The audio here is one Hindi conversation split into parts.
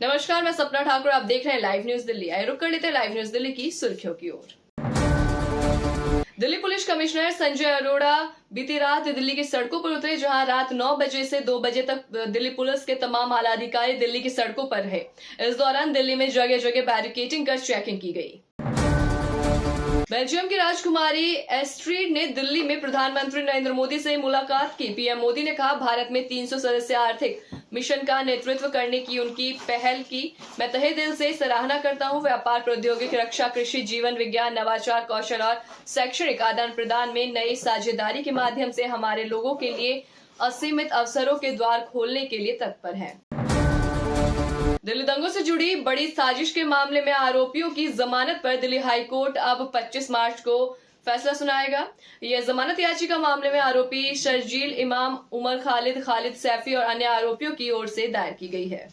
नमस्कार, मैं सपना ठाकुर। आप देख रहे हैं लाइव न्यूज दिल्ली। आइए रुक कर लेते हैं लाइव न्यूज दिल्ली की सुर्खियों की ओर। दिल्ली पुलिस कमिश्नर संजय अरोड़ा बीती रात दिल्ली की सड़कों पर उतरे, जहां रात 9 बजे से 2 बजे तक दिल्ली पुलिस के तमाम आला अधिकारी दिल्ली की सड़कों पर रहे। इस दौरान दिल्ली में जगह जगह बैरिकेडिंग कर चेकिंग की गई। बेल्जियम की राजकुमारी एस्ट्रीड ने दिल्ली में प्रधानमंत्री नरेंद्र मोदी से मुलाकात की। पीएम मोदी ने कहा, भारत में 300 सदस्य आर्थिक मिशन का नेतृत्व करने की उनकी पहल की मैं तहे दिल से सराहना करता हूं। व्यापार, प्रौद्योगिकी, रक्षा, कृषि, जीवन विज्ञान, नवाचार, कौशल और शैक्षणिक आदान प्रदान में नई साझेदारी के माध्यम से हमारे लोगों के लिए असीमित अवसरों के द्वार खोलने के लिए तत्पर है। दिल्ली दंगों से जुड़ी बड़ी साजिश के मामले में आरोपियों की जमानत पर दिल्ली हाईकोर्ट अब 25 मार्च को फैसला सुनाएगा। यह जमानत याचिका मामले में आरोपी शर्जील इमाम, उमर खालिद, खालिद सैफी और अन्य आरोपियों की ओर से दायर की गई है।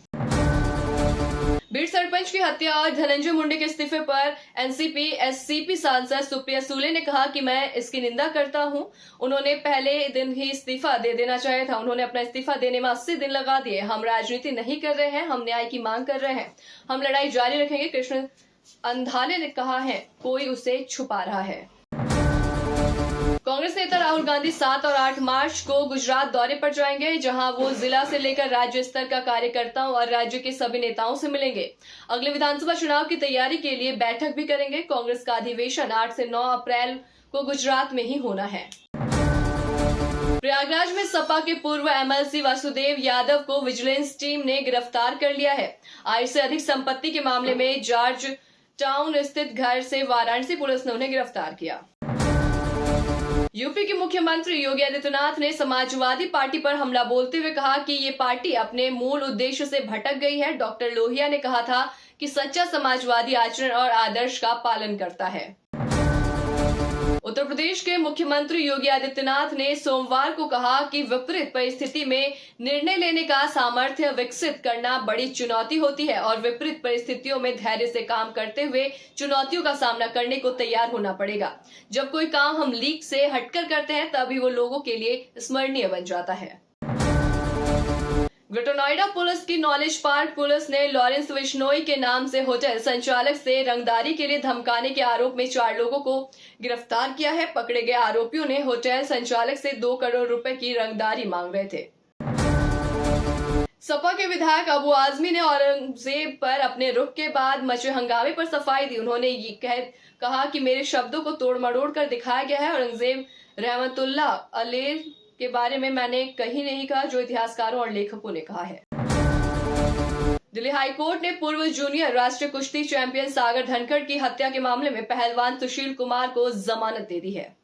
बीट सरपंच की हत्या और धनंजय मुंडे के इस्तीफे पर एनसीपी एससीपी सांसद सुप्रिया सूले ने कहा कि मैं इसकी निंदा करता हूं। उन्होंने पहले दिन ही इस्तीफा दे देना चाहिए था। उन्होंने अपना इस्तीफा देने में 80 दिन लगा दिए। हम राजनीति नहीं कर रहे हैं, हम न्याय की मांग कर रहे हैं, हम लड़ाई जारी रखेंगे। कृष्ण अंधाले ने कहा है, कोई उसे छुपा रहा है। कांग्रेस नेता राहुल गांधी 7 और 8 मार्च को गुजरात दौरे पर जाएंगे, जहां वो जिला से लेकर राज्य स्तर का कार्यकर्ताओं और राज्य के सभी नेताओं से मिलेंगे। अगले विधानसभा चुनाव की तैयारी के लिए बैठक भी करेंगे। कांग्रेस का अधिवेशन 8 से 9 अप्रैल को गुजरात में ही होना है। प्रयागराज में सपा के पूर्व एमएलसी वासुदेव यादव को विजिलेंस टीम ने गिरफ्तार कर लिया है। आय से अधिक संपत्ति के मामले में जॉर्ज टाउन स्थित घर से वाराणसी पुलिस ने उन्हें गिरफ्तार किया। यूपी के मुख्यमंत्री योगी आदित्यनाथ ने समाजवादी पार्टी पर हमला बोलते हुए कहा कि ये पार्टी अपने मूल उद्देश्य से भटक गई है। डॉक्टर लोहिया ने कहा था कि सच्चा समाजवादी आचरण और आदर्श का पालन करता है। उत्तर प्रदेश के मुख्यमंत्री योगी आदित्यनाथ ने सोमवार को कहा कि विपरीत परिस्थिति में निर्णय लेने का सामर्थ्य विकसित करना बड़ी चुनौती होती है और विपरीत परिस्थितियों में धैर्य से काम करते हुए चुनौतियों का सामना करने को तैयार होना पड़ेगा। जब कोई काम हम लीक से हटकर करते हैं, तभी वो लोगों के लिए स्मरणीय बन जाता है। ग्रेटर नोएडा पुलिस की नॉलेज पार्क पुलिस ने लॉरेंस विश्नोई के नाम से होटल संचालक से रंगदारी के लिए धमकाने के आरोप में 4 लोगों को गिरफ्तार किया है। पकड़े गए आरोपियों ने होटल संचालक से 2 करोड़ रुपए की रंगदारी मांग रहे थे। सपा के विधायक अबू आजमी ने औरंगजेब पर अपने रुख के बाद मचे हंगामे पर सफाई दी। उन्होंने ये कहा कि मेरे शब्दों को तोड़ मरोड़ कर दिखाया गया है। औरंगजेब रहमतुल्लाह अलैह के बारे में मैंने कहीं नहीं कहा जो इतिहासकारों और लेखकों ने कहा है। दिल्ली हाईकोर्ट ने पूर्व जूनियर राष्ट्रीय कुश्ती चैंपियन सागर धनखड़ की हत्या के मामले में पहलवान सुशील कुमार को जमानत दे दी है।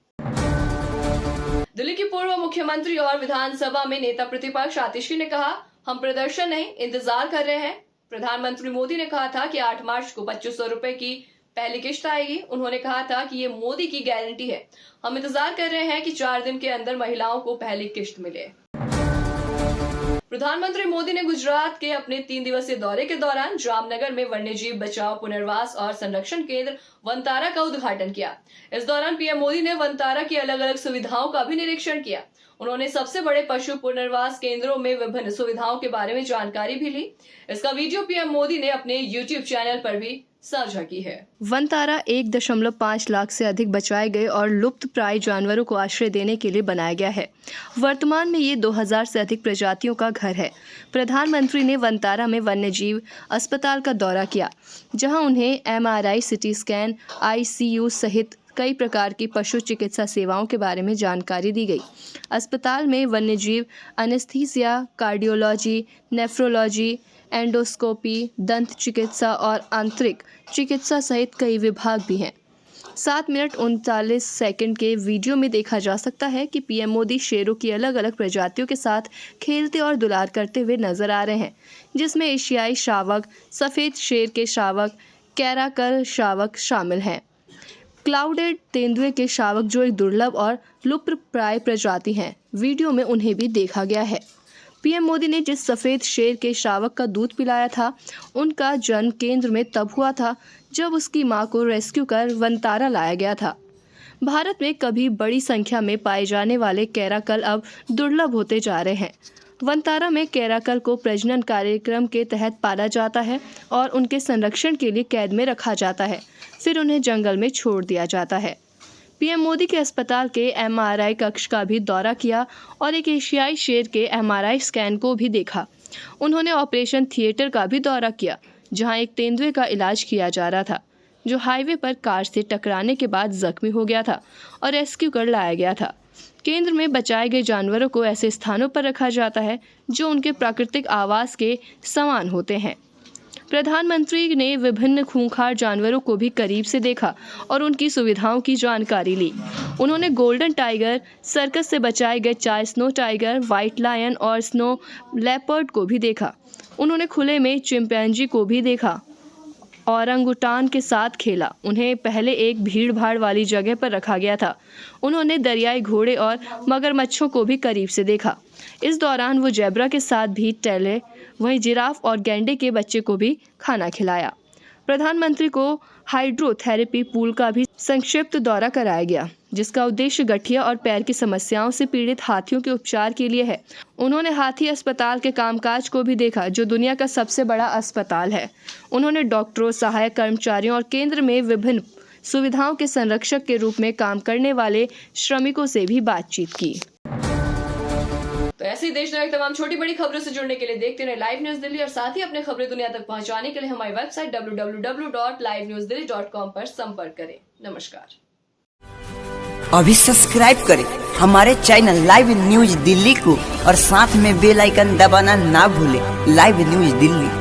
दिल्ली की पूर्व मुख्यमंत्री और विधानसभा में नेता प्रतिपक्ष आतिशी ने कहा, हम प्रदर्शन नहीं, इंतजार कर रहे हैं। प्रधानमंत्री मोदी ने कहा था कि 8 मार्च को 2500 रुपए की पहली किश्त आएगी। उन्होंने कहा था कि ये मोदी की गारंटी है। हम इंतजार कर रहे हैं कि 4 दिन के अंदर महिलाओं को पहली किश्त मिले। प्रधानमंत्री मोदी ने गुजरात के अपने 3 दिवसीय दौरे के दौरान जामनगर में वन्यजीव बचाव, पुनर्वास और संरक्षण केंद्र वनतारा का उद्घाटन किया। इस दौरान पीएम मोदी ने वनतारा की अलग अलग सुविधाओं का भी निरीक्षण किया। उन्होंने सबसे बड़े पशु पुनर्वास केंद्रों में विभिन्न सुविधाओं के बारे में जानकारी भी ली। इसका वीडियो पीएम मोदी ने अपने यूट्यूब चैनल पर भी साझा की है। वनतारा 1.5 लाख से अधिक बचाए गए और लुप्त प्राय जानवरों को आश्रय देने के लिए बनाया गया है। वर्तमान में ये 2000 से अधिक प्रजातियों का घर है। प्रधानमंत्री ने वनतारा में वन्यजीव अस्पताल का दौरा किया, जहां उन्हें MRI, CT स्कैन, ICU सहित कई प्रकार की पशु चिकित्सा सेवाओं के बारे में जानकारी दी गई। अस्पताल में वन्यजीव एनेस्थीसिया, कार्डियोलॉजी, नेफ्रोलॉजी, एंडोस्कोपी, दंत चिकित्सा और आंतरिक चिकित्सा सहित कई विभाग भी हैं। 7 मिनट 39 सेकंड के वीडियो में देखा जा सकता है कि पीएम मोदी शेरों की अलग अलग प्रजातियों के साथ खेलते और दुलार करते हुए नजर आ रहे हैं, जिसमें एशियाई शावक, सफ़ेद शेर के शावक, कैराकल शावक शामिल हैं। क्लाउडेड तेंदुए के शावक, जो एक दुर्लभ और लुप्त प्राय प्रजाति हैं, वीडियो में उन्हें भी देखा गया है। पीएम मोदी ने जिस सफ़ेद शेर के शावक का दूध पिलाया था, उनका जन्म केंद्र में तब हुआ था जब उसकी मां को रेस्क्यू कर वनतारा लाया गया था। भारत में कभी बड़ी संख्या में पाए जाने वाले कैराकल अब दुर्लभ होते जा रहे हैं। वनतारा में कैराकल को प्रजनन कार्यक्रम के तहत पाला जाता है और उनके संरक्षण के लिए कैद में रखा जाता है, फिर उन्हें जंगल में छोड़ दिया जाता है। पीएम मोदी के अस्पताल के एमआरआई कक्ष का भी दौरा किया और एक एशियाई शेर के एमआरआई स्कैन को भी देखा। उन्होंने ऑपरेशन थिएटर का भी दौरा किया, जहां एक तेंदुए का इलाज किया जा रहा था, जो हाईवे पर कार से टकराने के बाद जख्मी हो गया था और रेस्क्यू कर लाया गया था। केंद्र में बचाए गए जानवरों को ऐसे स्थानों पर रखा जाता है जो उनके प्राकृतिक आवास के समान होते हैं। प्रधानमंत्री ने विभिन्न खूंखार जानवरों को भी करीब से देखा और उनकी सुविधाओं की जानकारी ली। उन्होंने गोल्डन टाइगर, सर्कस से बचाए गए 4 स्नो टाइगर, व्हाइट लायन और स्नो लेपर्ड को भी देखा। उन्होंने खुले में चिंपैंजी को भी देखा, औरंगुटान के साथ खेला। उन्हें पहले एक भीड़ भाड़ वाली जगह पर रखा गया था। उन्होंने दरियाई घोड़े और मगरमच्छों को भी करीब से देखा। इस दौरान वो जेब्रा के साथ भी टहले, वहीं जिराफ और गैंडे के बच्चे को भी खाना खिलाया। प्रधानमंत्री को हाइड्रोथेरेपी पूल का भी संक्षिप्त दौरा कराया गया, जिसका उद्देश्य गठिया और पैर की समस्याओं से पीड़ित हाथियों के उपचार के लिए है। उन्होंने हाथी अस्पताल के कामकाज को भी देखा, जो दुनिया का सबसे बड़ा अस्पताल है। उन्होंने डॉक्टरों, सहायक कर्मचारियों और केंद्र में विभिन्न सुविधाओं के संरक्षक के रूप में काम करने वाले श्रमिकों से भी बातचीत की। तो ऐसी देश दुनिया की तमाम छोटी बड़ी खबरों से जुड़ने के लिए देखते रहे लाइव न्यूज दिल्ली और साथ ही अपने खबरें दुनिया तक पहुंचाने के लिए हमारी वेबसाइट www.livenewsdelhi.com पर संपर्क करें। नमस्कार। अभी सब्सक्राइब करें हमारे चैनल लाइव न्यूज दिल्ली को और साथ में बेल आइकन दबाना ना भूलें। Live news Delhi.